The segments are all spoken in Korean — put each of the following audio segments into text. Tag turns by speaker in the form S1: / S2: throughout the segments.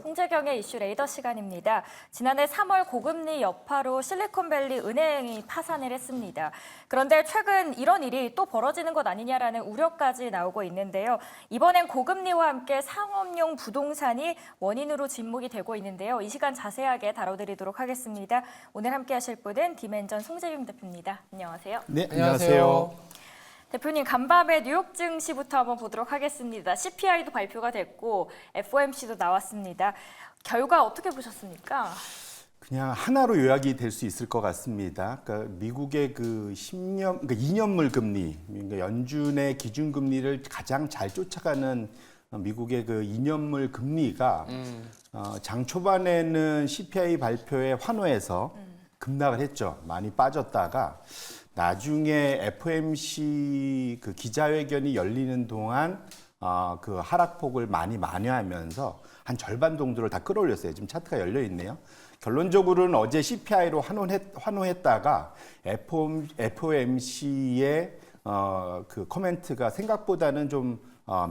S1: 홍재경의 이슈 레이더 시간입니다. 지난해 3월 고금리 여파로 실리콘밸리 은행이 파산을 했습니다. 그런데 최근 이런 일이 또 벌어지는 것 아니냐라는 우려까지 나오고 있는데요. 이번엔 고금리와 함께 상업용 부동산이 원인으로 지목이 되고 있는데요. 이 시간 자세하게 다뤄드리도록 하겠습니다. 오늘 함께하실 분은 디멘전 송재경 대표입니다. 안녕하세요.
S2: 네, 안녕하세요.
S1: 대표님, 간밤에 뉴욕 증시부터 한번 보도록 하겠습니다. CPI도 발표가 됐고 FOMC도 나왔습니다. 결과 어떻게 보셨습니까?
S2: 그냥 하나로 요약이 될 수 있을 것 같습니다. 그러니까 미국의 그 10년, 그러니까 2년물 금리, 그러니까 연준의 기준금리를 가장 잘 쫓아가는 미국의 그 2년물 금리가 장 초반에는 CPI 발표에 환호해서 급락을 했죠. 많이 빠졌다가 나중에 FOMC 그 기자회견이 열리는 동안 그 하락폭을 많이 만회하면서 한 절반 정도를 다 끌어올렸어요. 지금 차트가 열려 있네요. 결론적으로는 어제 CPI로 환호했다가 FOMC의 그 코멘트가 생각보다는 좀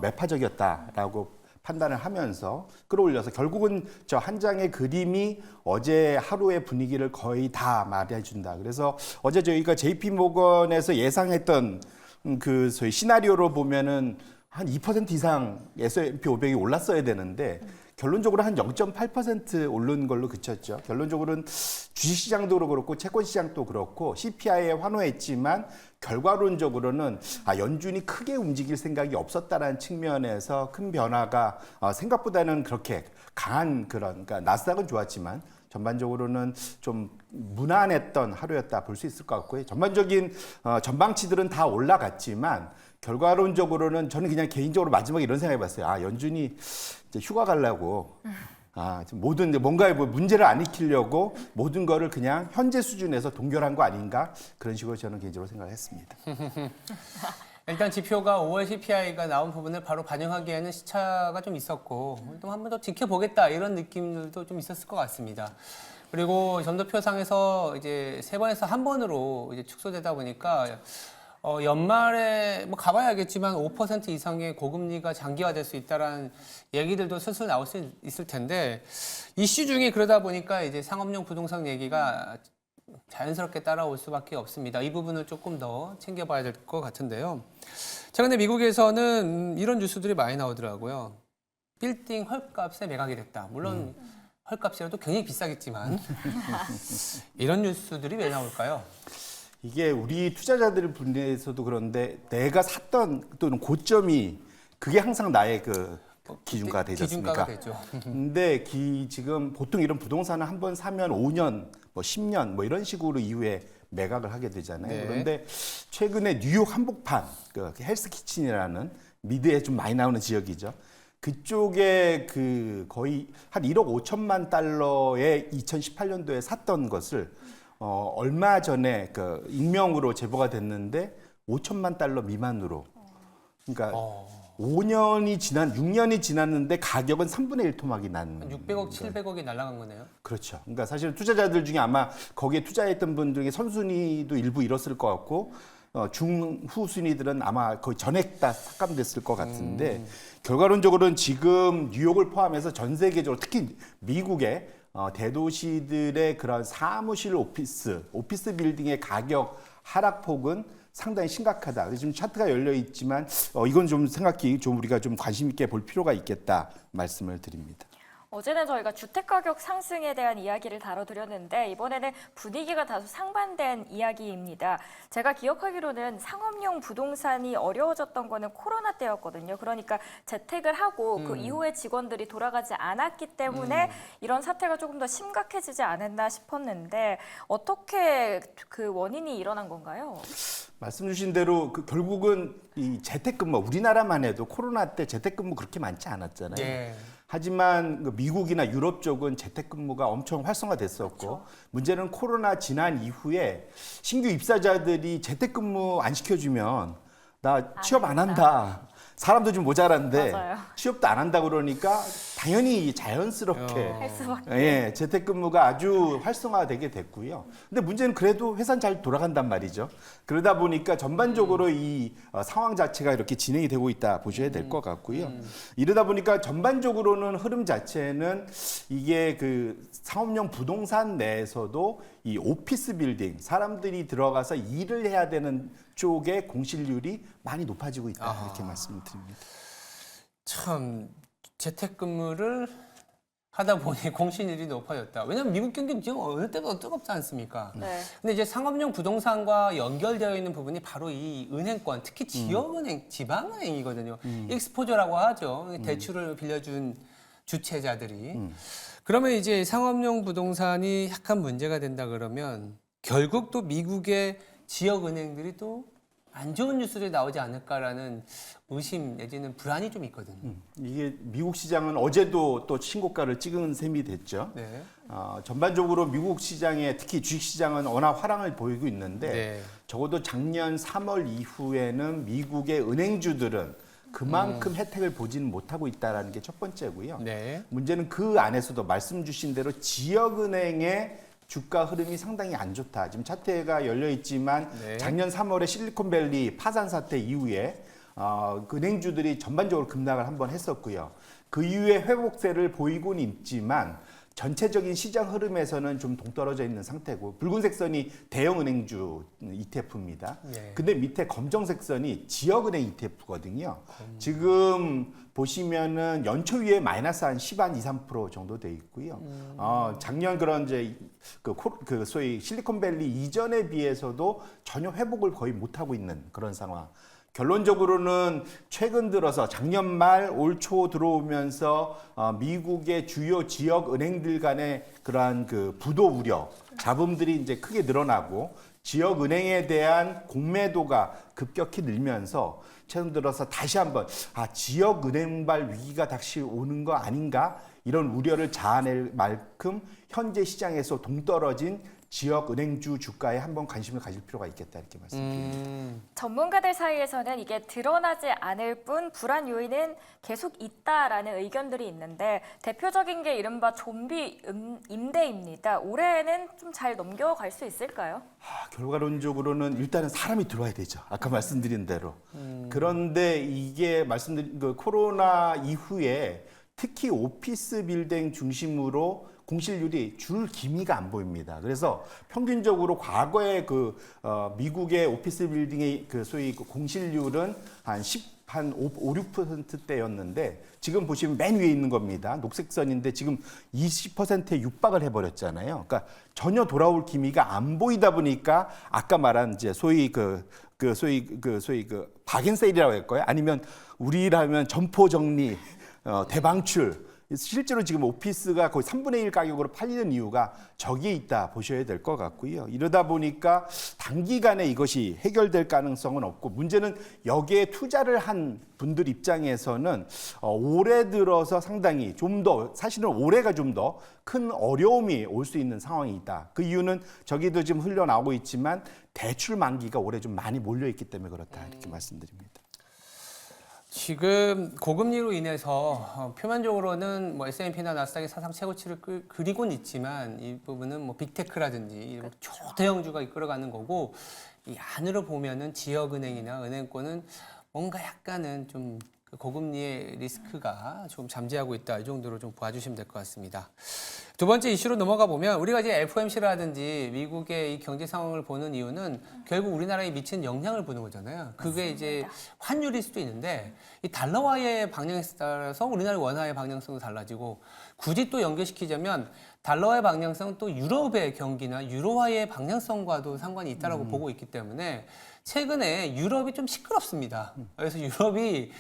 S2: 매파적이었다라고 판단을 하면서 끌어올려서 결국은 저 한 장의 그림이 어제 하루의 분위기를 거의 다 말해준다. 그래서 어제 저희가 JP모건에서 예상했던 그 소위 시나리오로 보면은 한 2% 이상 S&P 500이 올랐어야 되는데 결론적으로 한 0.8% 오른 걸로 그쳤죠. 결론적으로는 주식시장도 그렇고 채권시장도 그렇고 CPI에 환호했지만 결과론적으로는 연준이 크게 움직일 생각이 없었다라는 측면에서 큰 변화가 생각보다는 그렇게 강한 그러니까 나스닥은 좋았지만 전반적으로는 좀 무난했던 하루였다 볼 수 있을 것 같고요. 전반적인 전방치들은 다 올라갔지만 결과론적으로는 저는 그냥 개인적으로 마지막에 이런 생각해봤어요. 연준이 이제 휴가 가려고 모든 뭔가에 문제를 안 익히려고 모든 거를 그냥 현재 수준에서 동결한 거 아닌가 그런 식으로 저는 개인적으로 생각했습니다.
S3: 일단 지표가 5월 CPI가 나온 부분을 바로 반영하기에는 시차가 좀 있었고 또 한 번 더 지켜보겠다 이런 느낌들도 좀 있었을 것 같습니다. 그리고 점도표상에서 이제 3번에서 1번으로 이제 축소되다 보니까 연말에 뭐 가봐야 알겠지만 5% 이상의 고금리가 장기화될 수 있다라는 얘기들도 슬슬 나올 수 있을 텐데 이슈 중에 그러다 보니까 이제 상업용 부동산 얘기가 자연스럽게 따라올 수밖에 없습니다. 이 부분을 조금 더 챙겨봐야 될 것 같은데요. 최근에 미국에서는 이런 뉴스들이 많이 나오더라고요. 빌딩 헐값에 매각이 됐다. 물론 헐값이라도 굉장히 비싸겠지만 이런 뉴스들이 왜 나올까요?
S2: 이게 우리 투자자들 분야에서도 그런데 내가 샀던 또는 고점이 그게 항상 나의 그 기준가가 되지 않습니까?
S3: 되죠.
S2: 근데 지금 보통 이런 부동산을 한번 사면 5년, 뭐 10년 뭐 이런 식으로 이후에 매각을 하게 되잖아요.
S3: 네.
S2: 그런데 최근에 뉴욕 한복판, 그 헬스키친이라는 미드에 좀 많이 나오는 지역이죠. 그쪽에 그 거의 한 1억 5천만 달러에 2018년도에 샀던 것을 얼마 전에 그 익명으로 제보가 됐는데 5천만 달러 미만으로. 그러니까 6년이 지났는데 가격은 3분의 1 토막이 난.
S3: 600억, 700억이 날아간 거네요.
S2: 그렇죠. 그러니까 사실 투자자들 중에 아마 거기에 투자했던 분들 중에 선순위도 일부 잃었을 것 같고 중후 순위들은 아마 거의 전액 다 삭감됐을 것 같은데 결과론적으로는 지금 뉴욕을 포함해서 전 세계적으로 특히 미국의 대도시들의 그런 사무실 오피스 빌딩의 가격 하락폭은 상당히 심각하다. 그래서 지금 차트가 열려 있지만 이건 좀 우리가 좀 관심 있게 볼 필요가 있겠다 말씀을 드립니다.
S1: 어제는 저희가 주택가격 상승에 대한 이야기를 다뤄드렸는데 이번에는 분위기가 다소 상반된 이야기입니다. 제가 기억하기로는 상업용 부동산이 어려워졌던 거는 코로나 때였거든요. 그러니까 재택을 하고 그 이후에 직원들이 돌아가지 않았기 때문에 이런 사태가 조금 더 심각해지지 않았나 싶었는데 어떻게 그 원인이 일어난 건가요?
S2: 말씀 주신 대로 결국은 이 재택근무, 우리나라만 해도 코로나 때 재택근무 그렇게 많지 않았잖아요.
S3: 네.
S2: 하지만 미국이나 유럽 쪽은 재택근무가 엄청 활성화됐었고
S1: 그렇죠.
S2: 문제는 코로나 지난 이후에 신규 입사자들이 재택근무 안 시켜주면 나 취업 안 한다. 사람도 좀 모자란데
S1: 맞아요.
S2: 취업도 안 한다 그러니까 당연히 자연스럽게
S1: 할 수밖에.
S2: 예, 재택근무가 아주 활성화되게 됐고요. 근데 문제는 그래도 회사는 잘 돌아간단 말이죠. 그러다 보니까 전반적으로 이 상황 자체가 이렇게 진행이 되고 있다 보셔야 될 것 같고요. 이러다 보니까 전반적으로는 흐름 자체는 이게 그 상업용 부동산 내에서도 이 오피스 빌딩, 사람들이 들어가서 일을 해야 되는 쪽의 공실률이 많이 높아지고 있다 이렇게 말씀을 드립니다.
S3: 참 재택근무를 하다 보니 공실률이 높아졌다. 왜냐하면 미국 경기는 지금 어느 때보다 뜨겁지 않습니까?
S1: 네.
S3: 근데 이제 상업용 부동산과 연결되어 있는 부분이 바로 이 은행권, 특히 지역은행, 지방은행이거든요. 익스포저라고 하죠. 대출을 빌려준 주체자들이. 그러면 이제 상업용 부동산이 약간 문제가 된다 그러면 결국 또 미국의 지역은행들이 또 안 좋은 뉴스들이 나오지 않을까라는 의심 내지는 불안이 좀 있거든요.
S2: 이게 미국 시장은 어제도 또 신고가를 찍은 셈이 됐죠.
S3: 네.
S2: 전반적으로 미국 시장에 특히 주식 시장은 워낙 화랑을 보이고 있는데
S3: 네.
S2: 적어도 작년 3월 이후에는 미국의 은행주들은 그만큼 혜택을 보지는 못하고 있다는 게 첫 번째고요.
S3: 네.
S2: 문제는 그 안에서도 말씀 주신 대로 지역은행의 주가 흐름이 상당히 안 좋다. 지금 차트가 열려 있지만
S3: 네.
S2: 작년 3월에 실리콘밸리 파산 사태 이후에 그 은행주들이 전반적으로 급락을 한번 했었고요. 그 이후에 회복세를 보이고는 있지만 전체적인 시장 흐름에서는 좀 동떨어져 있는 상태고 붉은색 선이 대형 은행주 ETF입니다.
S3: 네.
S2: 근데 밑에 검정색 선이 지역은행 ETF거든요. 지금 보시면은 연초위에 마이너스 한 10, 한 2, 3% 정도 돼 있고요. 작년 그런 이제 그 소위 실리콘밸리 이전에 비해서도 전혀 회복을 거의 못 하고 있는 그런 상황. 결론적으로는 최근 들어서 작년 말 올 초 들어오면서 미국의 주요 지역 은행들 간의 그러한 그 부도 우려, 잡음들이 이제 크게 늘어나고 지역 은행에 대한 공매도가 급격히 늘면서 최근 들어서 다시 한번 지역 은행발 위기가 다시 오는 거 아닌가 이런 우려를 자아낼 만큼 현재 시장에서 동떨어진 지역 은행주 주가에 한번 관심을 가질 필요가 있겠다 이렇게 말씀드립니다.
S1: 전문가들 사이에서는 이게 드러나지 않을 뿐 불안 요인은 계속 있다라는 의견들이 있는데 대표적인 게 이른바 좀비 임대입니다. 올해에는 좀 잘 넘겨갈 수 있을까요?
S2: 결과론적으로는 일단은 사람이 들어와야 되죠. 아까 말씀드린 대로. 그런데 이게 말씀드린 그 코로나 이후에 특히 오피스 빌딩 중심으로 공실률이 줄 기미가 안 보입니다. 그래서 평균적으로 과거에 미국의 오피스 빌딩의 그 소위 공실률은 한 5, 6%대였는데 지금 보시면 맨 위에 있는 겁니다. 녹색선인데 지금 20%에 육박을 해버렸잖아요. 그러니까 전혀 돌아올 기미가 안 보이다 보니까 아까 말한 이제 소위 바겐세일이라고 할까요? 아니면 우리라면 점포 정리, 대방출. 실제로 지금 오피스가 거의 3분의 1 가격으로 팔리는 이유가 저기에 있다 보셔야 될 것 같고요. 이러다 보니까 단기간에 이것이 해결될 가능성은 없고 문제는 여기에 투자를 한 분들 입장에서는 올해 들어서 상당히 좀 더 사실은 올해가 좀 더 큰 어려움이 올 수 있는 상황이 있다. 그 이유는 저기도 지금 흘러나오고 있지만 대출 만기가 올해 좀 많이 몰려있기 때문에 그렇다 이렇게 말씀드립니다.
S3: 지금 고금리로 인해서 표면적으로는 뭐 S&P나 나스닥이 사상 최고치를 그리고는 있지만 이 부분은 뭐 빅테크라든지 초대형주가 이끌어가는 거고 이 안으로 보면은 지역은행이나 은행권은 뭔가 약간은 좀 고금리의 리스크가 좀 잠재하고 있다 이 정도로 좀 봐주시면 될 것 같습니다. 두 번째 이슈로 넘어가 보면 우리가 이제 FOMC라든지 미국의 이 경제 상황을 보는 이유는 결국 우리나라에 미치는 영향을 보는 거잖아요. 그게 이제 환율일 수도 있는데 이 달러화의 방향에 따라서 우리나라의 원화의 방향성도 달라지고 굳이 또 연결시키자면 달러화의 방향성은 또 유럽의 경기나 유로화의 방향성과도 상관이 있다라고 보고 있기 때문에 최근에 유럽이 좀 시끄럽습니다. 그래서 유럽이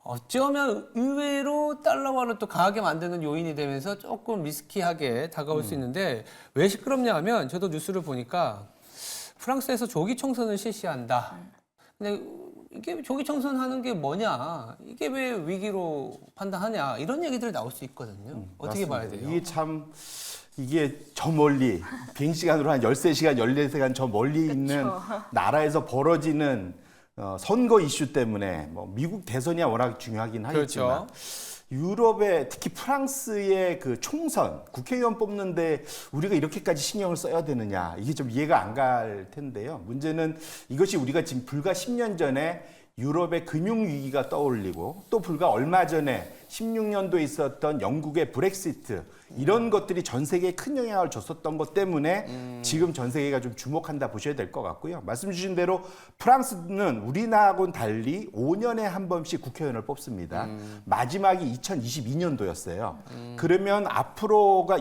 S3: 어쩌면 의외로 달러화를 또 강하게 만드는 요인이 되면서 조금 리스키하게 다가올 수 있는데 왜 시끄럽냐 하면 저도 뉴스를 보니까 프랑스에서 조기 총선을 실시한다. 근데 이게 조기 총선하는 게 뭐냐? 이게 왜 위기로 판단하냐? 이런 얘기들이 나올 수 있거든요. 어떻게
S2: 맞습니다.
S3: 봐야 돼요?
S2: 이게 저 멀리 비행시간으로 한 13시간, 14시간 저 멀리 있는 나라에서 벌어지는 선거 이슈 때문에 뭐 미국 대선이 워낙 중요하긴 하겠지만 유럽의 특히 프랑스의 그 총선 국회의원 뽑는데 우리가 이렇게까지 신경을 써야 되느냐 이게 좀 이해가 안 갈 텐데요. 문제는 이것이 우리가 지금 불과 10년 전에 유럽의 금융위기가 떠올리고 또 불과 얼마 전에 16년도에 있었던 영국의 브렉시트 이런 것들이 전 세계에 큰 영향을 줬었던 것 때문에 지금 전 세계가 좀 주목한다 보셔야 될 것 같고요. 말씀 주신 대로 프랑스는 우리나라하고는 달리 5년에 한 번씩 국회의원을 뽑습니다. 마지막이 2022년도였어요. 그러면 앞으로가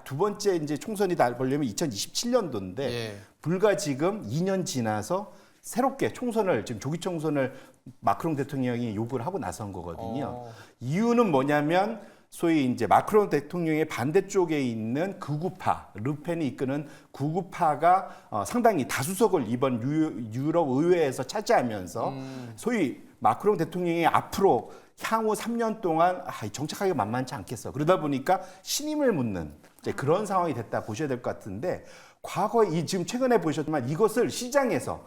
S2: 두 번째 이제 총선이 다 보려면 2027년도인데
S3: 예.
S2: 불과 지금 2년 지나서 새롭게 총선을 지금 조기 총선을 마크롱 대통령이 요구를 하고 나선 거거든요. 이유는 뭐냐면 소위 이제 마크롱 대통령의 반대쪽에 있는 극우파, 르펜이 이끄는 극우파가 상당히 다수석을 이번 유럽 의회에서 차지하면서 소위 마크롱 대통령이 앞으로 향후 3년 동안 정착하기가 만만치 않겠어. 그러다 보니까 신임을 묻는 이제 그런 상황이 됐다 보셔야 될 것 같은데 과거에 지금 최근에 보셨지만 이것을 시장에서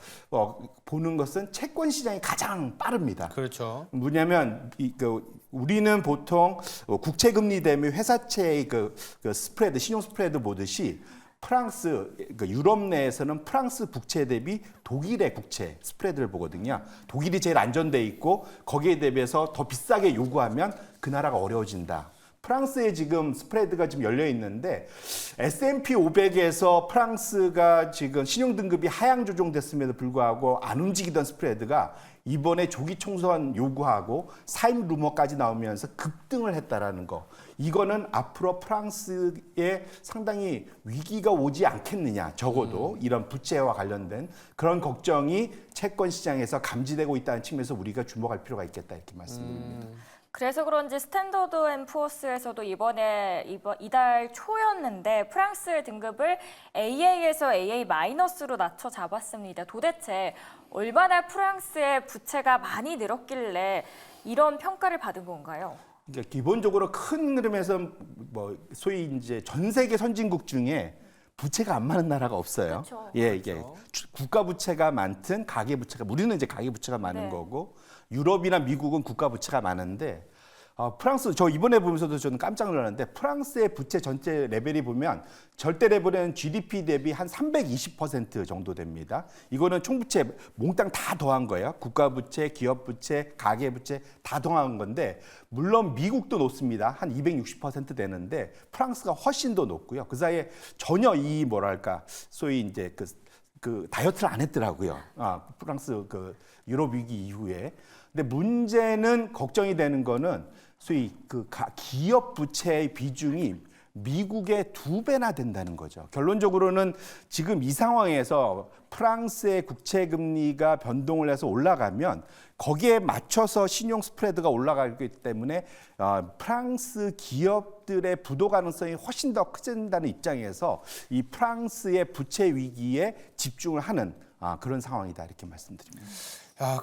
S2: 보는 것은 채권 시장이 가장 빠릅니다.
S3: 그렇죠.
S2: 뭐냐면 우리는 보통 국채 금리 대비 회사채의 그 스프레드, 신용 스프레드 보듯이 프랑스, 유럽 내에서는 프랑스 국채 대비 독일의 국채 스프레드를 보거든요. 독일이 제일 안전돼 있고 거기에 대비해서 더 비싸게 요구하면 그 나라가 어려워진다. 프랑스에 지금 스프레드가 지금 열려 있는데 S&P 500에서 프랑스가 지금 신용 등급이 하향 조정됐음에도 불구하고 안 움직이던 스프레드가 이번에 조기 총선 요구하고 사임 루머까지 나오면서 급등을 했다라는 거. 이거는 앞으로 프랑스에 상당히 위기가 오지 않겠느냐. 적어도 이런 부채와 관련된 그런 걱정이 채권 시장에서 감지되고 있다는 측면에서 우리가 주목할 필요가 있겠다 이렇게 말씀드립니다.
S1: 그래서 그런지 스탠더드 앤 푸어스에서도 이달 초였는데 프랑스의 등급을 AA에서 AA-로 낮춰 잡았습니다. 도대체 얼마나 프랑스의 부채가 많이 늘었길래 이런 평가를 받은 건가요?
S2: 그러니까 기본적으로 큰 흐름에서 뭐 소위 이제 전 세계 선진국 중에 부채가 안 많은 나라가 없어요.
S1: 그렇죠.
S2: 예, 이게 국가 부채가 많든 가계 부채가 우리는 이제 가계 부채가 많은
S1: 네.
S2: 거고 유럽이나 미국은 국가 부채가 많은데 프랑스 저 이번에 보면서도 저는 깜짝 놀랐는데 프랑스의 부채 전체 레벨이 보면 절대 레벨은 GDP 대비 한 320% 정도 됩니다. 이거는 총부채 몽땅 다 더한 거예요. 국가 부채, 기업 부채, 가계 부채 다 더한 건데 물론 미국도 높습니다. 한 260% 되는데 프랑스가 훨씬 더 높고요. 그 사이에 전혀 이 뭐랄까 소위 이제 그 다이어트를 안 했더라고요. 프랑스 그 유럽 위기 이후에. 근데 문제는 걱정이 되는 거는 소위 기업 부채의 비중이 미국의 2배나 된다는 거죠. 결론적으로는 지금 이 상황에서 프랑스의 국채 금리가 변동을 해서 올라가면 거기에 맞춰서 신용 스프레드가 올라가기 때문에 프랑스 기업들의 부도 가능성이 훨씬 더 커진다는 입장에서 이 프랑스의 부채 위기에 집중을 하는 그런 상황이다 이렇게 말씀드립니다.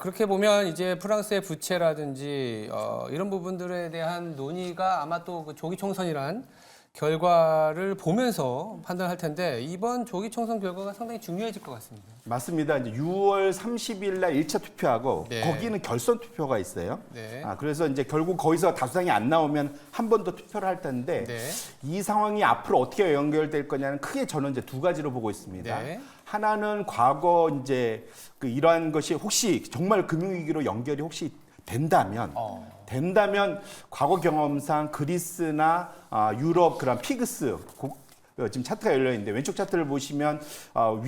S3: 그렇게 보면 이제 프랑스의 부채라든지 이런 부분들에 대한 논의가 아마 또 그 조기 총선이란 결과를 보면서 판단할 텐데 이번 조기 총선 결과가 상당히 중요해질 것 같습니다.
S2: 맞습니다. 이제 6월 30일 날 1차 투표하고
S3: 네.
S2: 거기는 결선 투표가 있어요.
S3: 네.
S2: 그래서 이제 결국 거기서 다수당이 안 나오면 한 번 더 투표를 할 텐데
S3: 네.
S2: 이 상황이 앞으로 어떻게 연결될 거냐는 크게 저는 이제 두 가지로 보고 있습니다.
S3: 네.
S2: 하나는 과거 이제 이러한 것이 혹시 정말 금융위기로 연결이 혹시 된다면 과거 경험상 그리스나 유럽 그런 피그스 지금 차트가 열려 있는데 왼쪽 차트를 보시면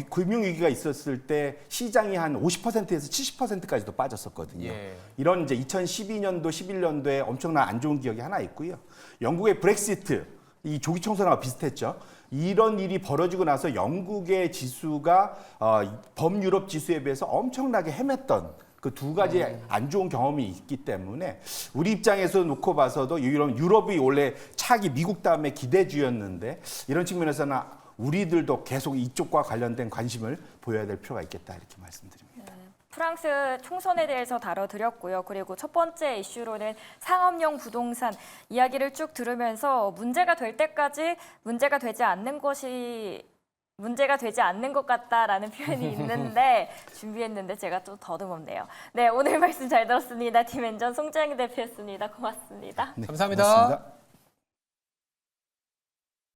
S2: 금융위기가 있었을 때 시장이 한 50%에서 70%까지도 빠졌었거든요.
S3: 예.
S2: 이런 이제 2012년도, 11년도에 엄청난 안 좋은 기억이 하나 있고요. 영국의 브렉시트, 이 조기 총선과 비슷했죠. 이런 일이 벌어지고 나서 영국의 지수가 범유럽 지수에 비해서 엄청나게 헤맸던 그 두 가지 안 좋은 경험이 있기 때문에 우리 입장에서 놓고 봐서도 이런 유럽이 원래 차기 미국 다음에 기대주였는데 이런 측면에서는 우리들도 계속 이쪽과 관련된 관심을 보여야 될 필요가 있겠다 이렇게 말씀드립니다.
S1: 프랑스 총선에 대해서 다뤄드렸고요. 그리고 첫 번째 이슈로는 상업용 부동산 이야기를 쭉 들으면서 문제가 될 때까지 문제가 되지 않는 것이 문제가 되지 않는 것 같다라는 표현이 있는데 준비했는데 제가 좀 더듬었네요. 네, 오늘 말씀 잘 들었습니다. 팀엔전 송재영 대표였습니다. 고맙습니다.
S2: 네,
S3: 감사합니다.
S2: 고맙습니다.